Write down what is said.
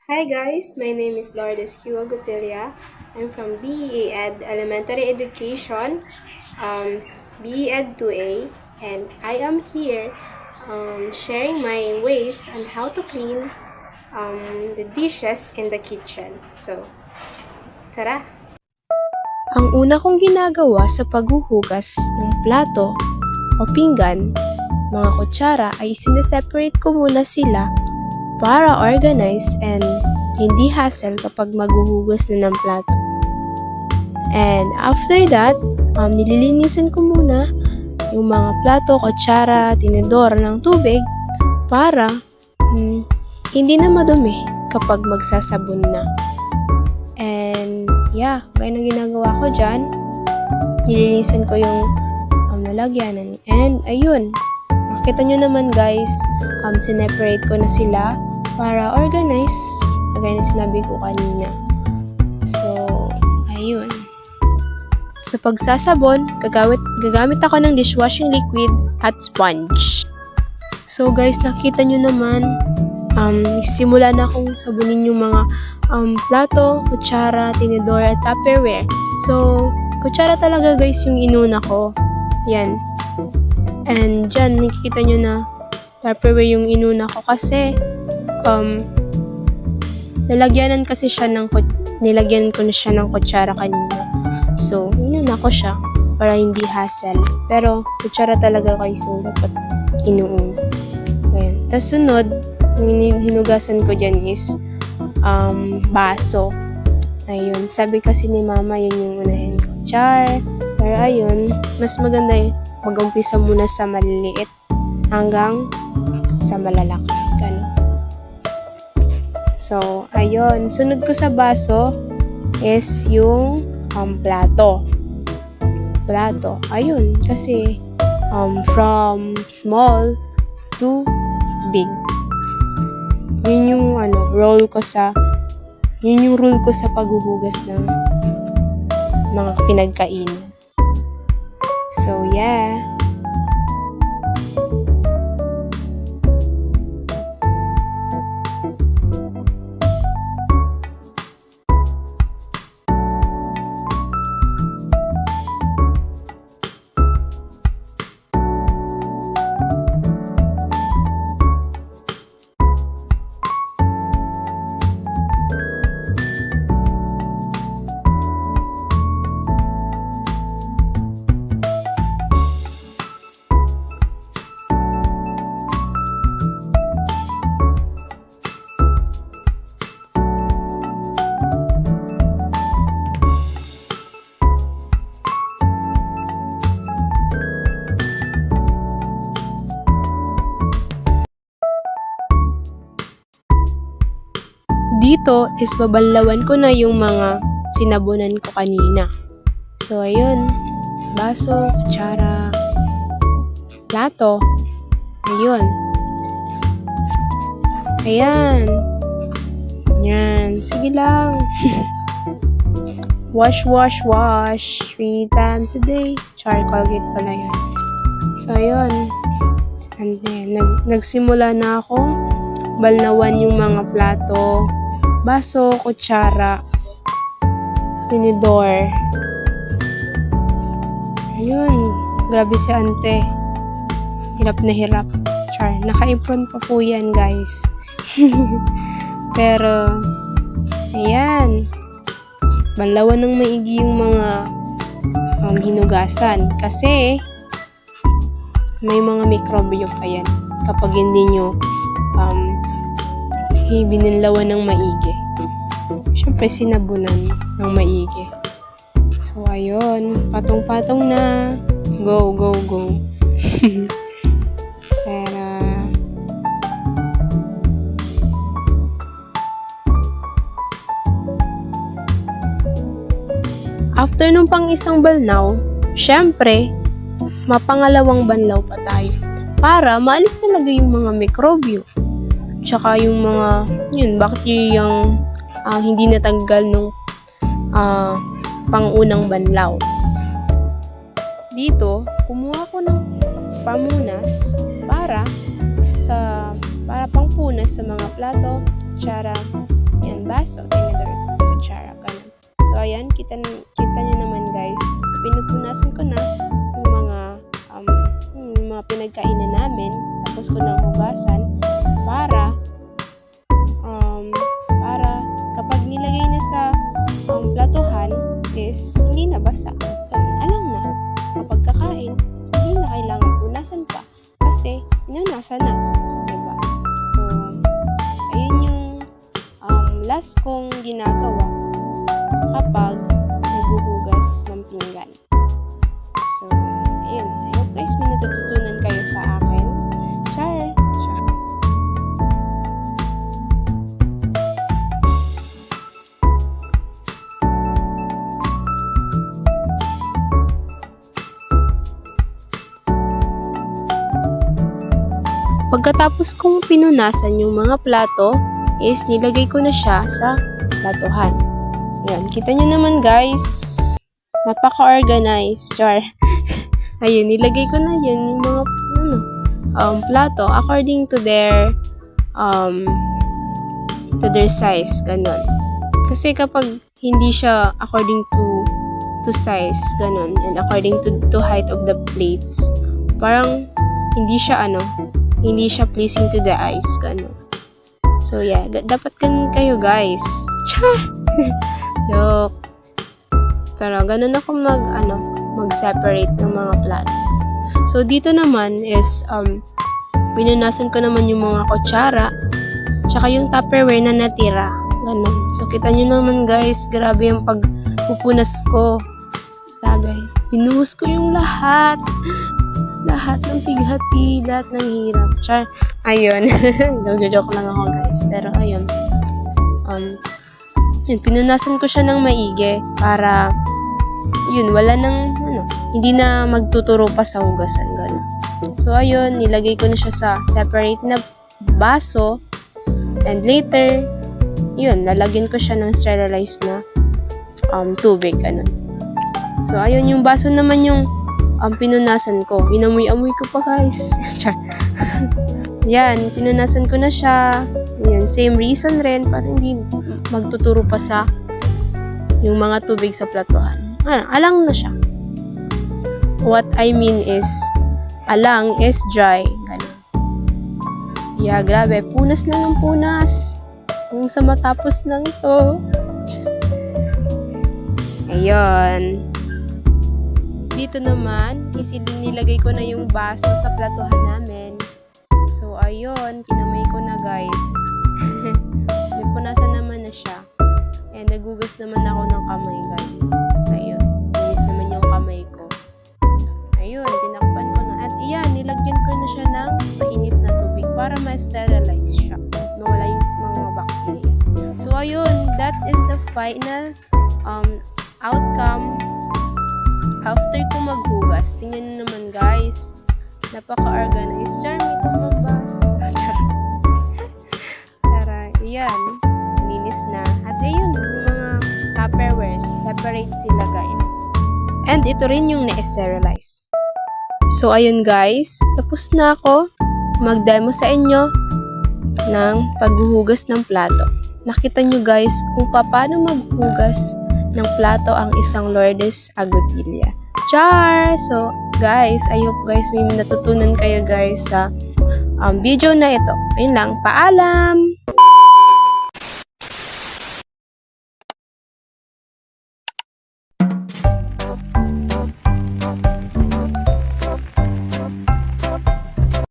Hi guys, my name is Lourdes Q. Agotilia. I'm from BE Ed Elementary Education, BE Ed 2A, and I am here sharing my ways on how to clean the dishes in the kitchen. So, tara! Ang una kong ginagawa sa paghuhugas ng plato o pinggan, mga kutsara ay sineseparate ko muna sila para organize and hindi hassle kapag maghuhugas na ng plato. And after that, nililinisan ko muna yung mga plato, kutsara, tinidor ng tubig para hindi na madumi kapag magsasabon na. And yeah, gaya ng ginagawa ko dyan, nilinisan ko yung lalagyanan. And ayun, makita nyo naman guys, sineparate ko na sila para organize, gaya ng sinabi ko kanina. So, ayun. Sa pagsasabon, gagamit ako ng dishwashing liquid at sponge. So guys, nakita nyo naman, simula na akong sabunin yung mga plato, kutsara, tinidor, at tupperware. So, kutsara talaga guys yung inuna ko. Yan. And dyan, nakikita nyo na tupperware yung inuna ko kasi nilagyan ko na siya ng kutsara kanina. So, inuna ko siya para hindi hassle. Pero, kutsara talaga guys yung dapat inuuna. Ayan. Tapos sunod, hinugasan ko dyan is baso. Ayun. Sabi kasi ni mama, yun yung unahin ko. Pero ayun, mas maganda yun. Mag-umpisa muna sa maliliit hanggang sa malalaki. Ganun. So, ayun. Sunod ko sa baso is yung plato. Ayun. Kasi from small to big. Yun yung rule ko sa paghuhugas ng mga pinagkainan. So, yeah. Dito is babalawan ko na yung mga sinabunan ko kanina. So, ayun. Baso, kutsara, plato. Ayun. Ayan. Yan. Sige lang. Wash. 3 times a day. Colgate pala yun. So, ayun. And then, nagsimula na ako balnawan yung mga plato, baso, kutsara, tinidor. Ayun, grabe si ante. Hirap na hirap. Naka-apron pa po yan, guys. Pero, ayan. Banlawan ng maigi yung mga hinugasan. Kasi, may mga mikrobyo pa yan. Kapag hindi nyo binanlawan ng maigi. Siyempre, sinabunan ng maigi. So, ayun. Patong-patong na. Go. Pero, after nung pang isang balnaw, siyempre, mapangalawang banlaw pa tayo. Para maalis talaga yung mga mikrobyo. Tsaka yung mga, bakit yung hindi natanggal nung pangunang banlaw. Dito, kumuha ko ng pamunas para pangpunas sa mga plato, kutsara, baso, tinidor, kutsara, ganun. So, ayan, kita nyo naman guys, pinupunasan ko na yung mga pinagkainan namin, tapos ko nang hugasan para kapag nilagay na sa platuhan is hindi na basa. Alam na, kapag kakain, hindi na kailangan punasan pa kasi inanasa na, diba? So, ayun yung last kong ginagawa kapag naghuhugas ng pinggan. So, ayun. I hope guys may natututunan kayo sa akin. Char! Pagkatapos kong pinunasan yung mga plato, is nilagay ko na siya sa platuhan. Ayan, kita nyo naman guys, napaka-organized, char. Ayun, nilagay ko na yun yung mga plato according to their size, ganun. Kasi kapag hindi siya according to size, ganun, and according to height of the plates, parang hindi siya pleasing to the eyes, ganun. So yeah, dapat ganun kayo guys. Char! Joke. Pero ganun ako mag-separate ng mga plato. So dito naman is pinunasan ko naman yung mga kutsara tsaka yung Tupperware na natira. Ganun. So kita nyo naman guys, grabe yung pagpupunas ko. Grabe. Binuhos ko yung lahat. Lahat ng pighati, lahat ng hirap. Char. Ayun. Joke lang ako guys. Pero ayun. Yun, pinunasan ko siya ng maigi para yun, wala nang hindi na magtuturo pa sa hugasan, gano'n. So ayun, nilagay ko na siya sa separate na baso, and later yun, lalagyan ko siya ng sterilized na tubig, gano'n. So ayun, yung baso naman yung pinunasan ko. Inamoy-amoy ko pa guys. Yan, pinunasan ko na siya. Yan, same reason rin para hindi magtuturo pa sa yung mga tubig sa platuhan. Alang na siya. What I mean is, alang is dry. Ganun. Yeah, grabe. Punas na ng punas. Hanggang sa matapos ng to. Ayun. Dito naman, nilagay ko na yung baso sa platuhan namin. So, ayun. Kinamay ko na guys. Nagpunasan naman na siya. And nagugas naman ako ng kamay guys. Ayun. Linis naman yung kamay ko. Ayun. Tinakpan ko na. At iyan, nilagyan ko na siya ng mainit na tubig para ma-sterilize siya. Mawala yung mga bacteria. So, ayun. That is the final outcome after ko maghugas. Tingnan nyo naman guys. Napaka-organized. Char, may tumbang baso. Tara, iyan. Linis na. At ayun, yung mga Tupperwares, separate sila guys. And ito rin yung na-sterilize. So ayun guys, tapos na ako mag-demo sa inyo ng paghuhugas ng plato. Nakita nyo guys kung paano maghugas ng plato ang isang Lourdes Agotilia. Char! So guys, I hope guys may natutunan kayo guys sa video na ito. Ayun lang, paalam!